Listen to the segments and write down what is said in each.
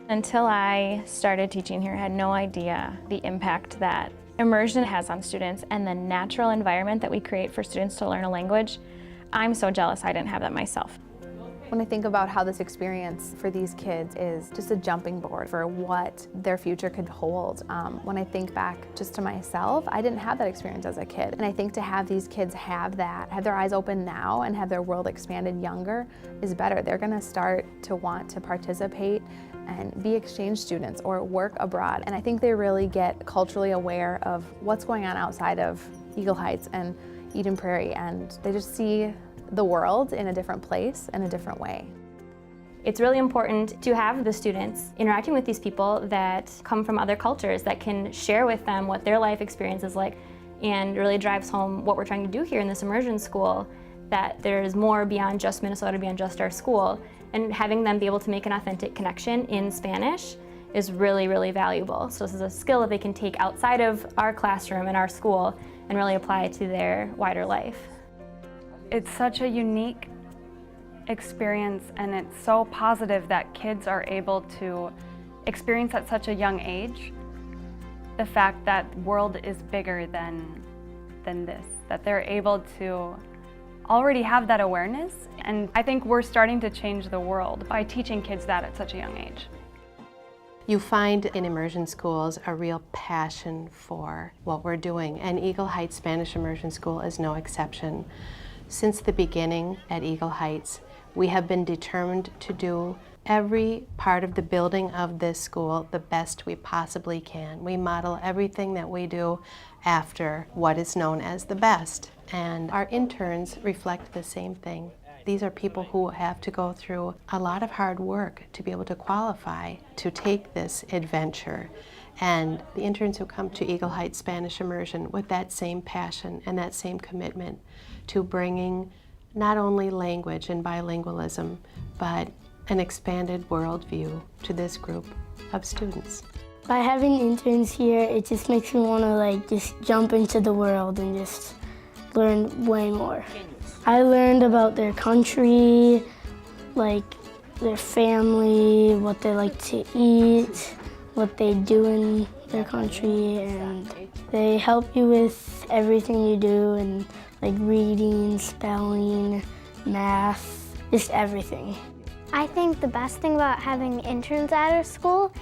Until I started teaching here, I had no idea the impact that immersion has on students and the natural environment that we create for students to learn a language. I'm so jealous I didn't have that myself. When I think about how this experience for these kids is just a jumping board for what their future could hold, when I think back just to myself, I didn't have that experience as a kid. And I think to have these kids have that, have their eyes open now and have their world expanded younger is better. They're gonna start to want to participate and be exchange students or work abroad. And I think they really get culturally aware of what's going on outside of Eagle Heights and Eden Prairie, and they just see the world in a different place, in a different way. It's really important to have the students interacting with these people that come from other cultures that can share with them what their life experience is like, and really drives home what we're trying to do here in this immersion school, that there's more beyond just Minnesota, beyond just our school, and having them be able to make an authentic connection in Spanish is really, really valuable. So this is a skill that they can take outside of our classroom and our school and really apply to their wider life. It's such a unique experience, and it's so positive that kids are able to experience at such a young age the fact that the world is bigger than this, that they're able to already have that awareness. And I think we're starting to change the world by teaching kids that at such a young age. You find in immersion schools a real passion for what we're doing, and Eagle Heights Spanish Immersion School is no exception. Since the beginning at Eagle Heights, we have been determined to do every part of the building of this school the best we possibly can. We model everything that we do after what is known as the best, and our interns reflect the same thing. These are people who have to go through a lot of hard work to be able to qualify to take this adventure. And the interns who come to Eagle Heights Spanish Immersion with that same passion and that same commitment to bringing not only language and bilingualism, but an expanded worldview to this group of students. By having interns here, it just makes me want to just jump into the world and just learn way more. I learned about their country, their family, what they like to eat, what they do in their country, and they help you with everything you do, and reading, spelling, math, just everything. I think the best thing about having interns at our school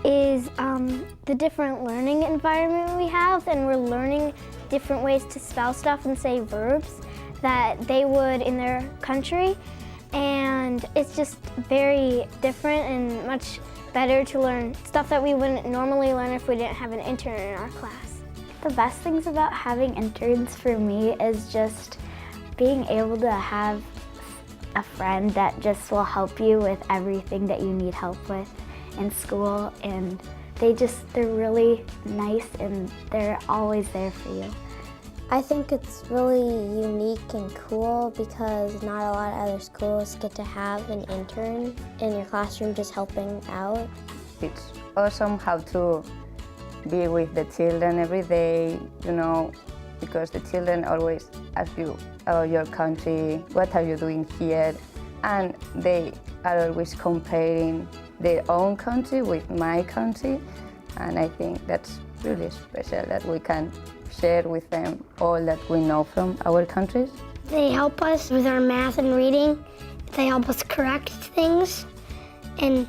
is the different learning environment we have, and we're learning different ways to spell stuff and say verbs that they would in their country, and it's just very different and much better to learn stuff that we wouldn't normally learn if we didn't have an intern in our class. The best things about having interns for me is just being able to have a friend that just will help you with everything that you need help with in school, and they're really nice and they're always there for you. I think it's really unique and cool because not a lot of other schools get to have an intern in your classroom just helping out. It's awesome how to be with the children every day, because the children always ask you about your country, what are you doing here, and they are always comparing their own country with my country, and I think that's really special that we can share with them all that we know from our countries. They help us with our math and reading. They help us correct things, and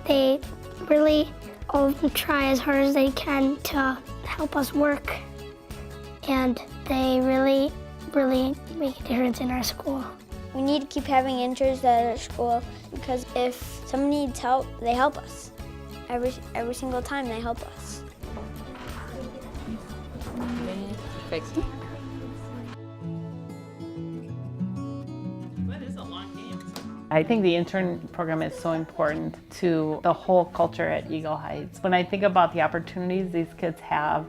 they really all of them try as hard as they can to help us work, and they really, really make a difference in our school. We need to keep having interns at our school because if someone needs help, they help us. Every single time they help us. Perfect. I think the intern program is so important to the whole culture at Eagle Heights. When I think about the opportunities these kids have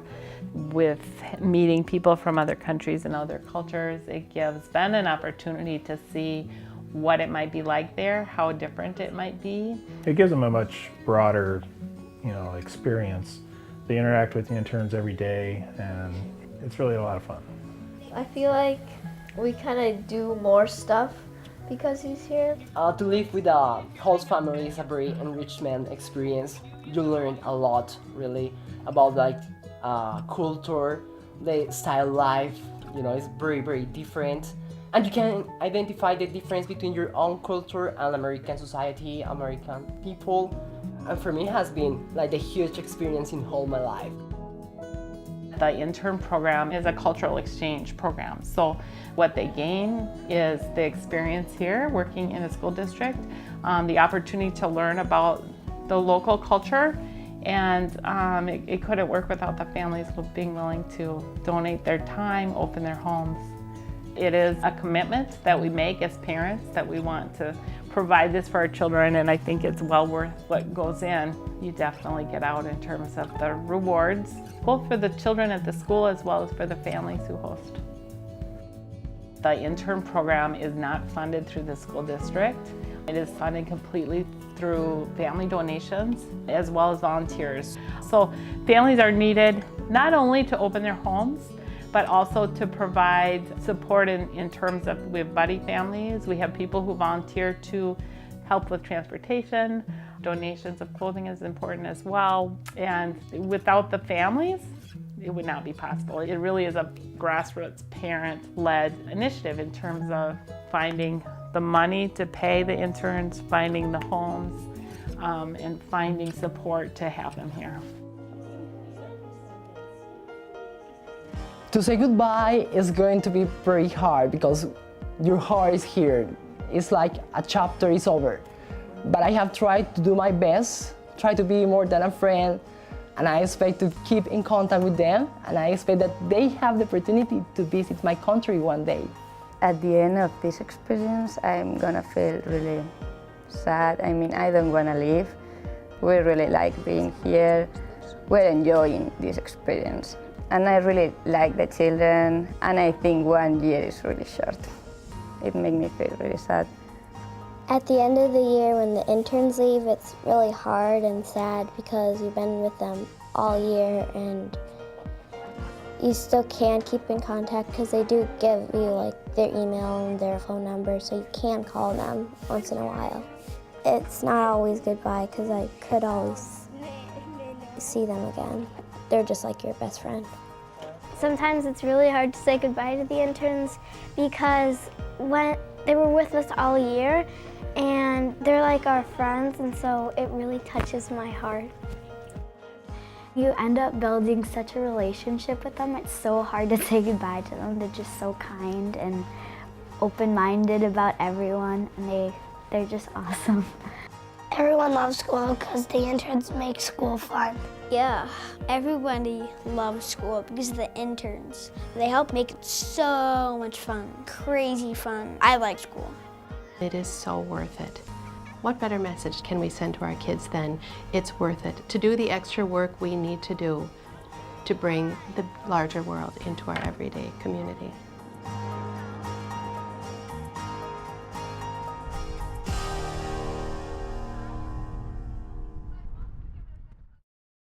with meeting people from other countries and other cultures, it gives Ben an opportunity to see what it might be like there, how different it might be. It gives them a much broader, experience. They interact with the interns every day, and it's really a lot of fun. I feel like we kind of do more stuff because he's here. To live with a host family is a very enrichment experience. You learn a lot, really, about like culture, the style life. You know, it's very, very different. And you can identify the difference between your own culture and American society, American people. And for me, it has been like a huge experience in all my life. The intern program is a cultural exchange program. So what they gain is the experience here working in a school district, the opportunity to learn about the local culture, and it couldn't work without the families being willing to donate their time, open their homes. It is a commitment that we make as parents that we want to provide this for our children, and I think it's well worth what goes in. You definitely get out in terms of the rewards, both for the children at the school as well as for the families who host. The intern program is not funded through the school district. It is funded completely through family donations as well as volunteers. So families are needed not only to open their homes, but also to provide support in terms of, we have buddy families, we have people who volunteer to help with transportation, donations of clothing is important as well, and without the families, it would not be possible. It really is a grassroots parent-led initiative in terms of finding the money to pay the interns, finding the homes, and finding support to have them here. To say goodbye is going to be very hard because your heart is here. It's like a chapter is over. But I have tried to do my best, try to be more than a friend, and I expect to keep in contact with them, and I expect that they have the opportunity to visit my country one day. At the end of this experience, I'm gonna feel really sad. I mean, I don't wanna leave. We really like being here. We're enjoying this experience. And I really like the children, and I think 1 year is really short. It makes me feel really sad. At the end of the year, when the interns leave, it's really hard and sad because you've been with them all year and you still can keep in contact because they do give you like their email and their phone number, so you can call them once in a while. It's not always goodbye because I could always see them again. They're just like your best friend. Sometimes it's really hard to say goodbye to the interns because when they were with us all year and they're like our friends, and so it really touches my heart. You end up building such a relationship with them. It's so hard to say goodbye to them. They're just so kind and open-minded about everyone, and they're just awesome. Everyone loves school because the interns make school fun. Yeah, everybody loves school because of the interns. They help make it so much fun, crazy fun. I like school. It is so worth it. What better message can we send to our kids than it's worth it to do the extra work we need to do to bring the larger world into our everyday community?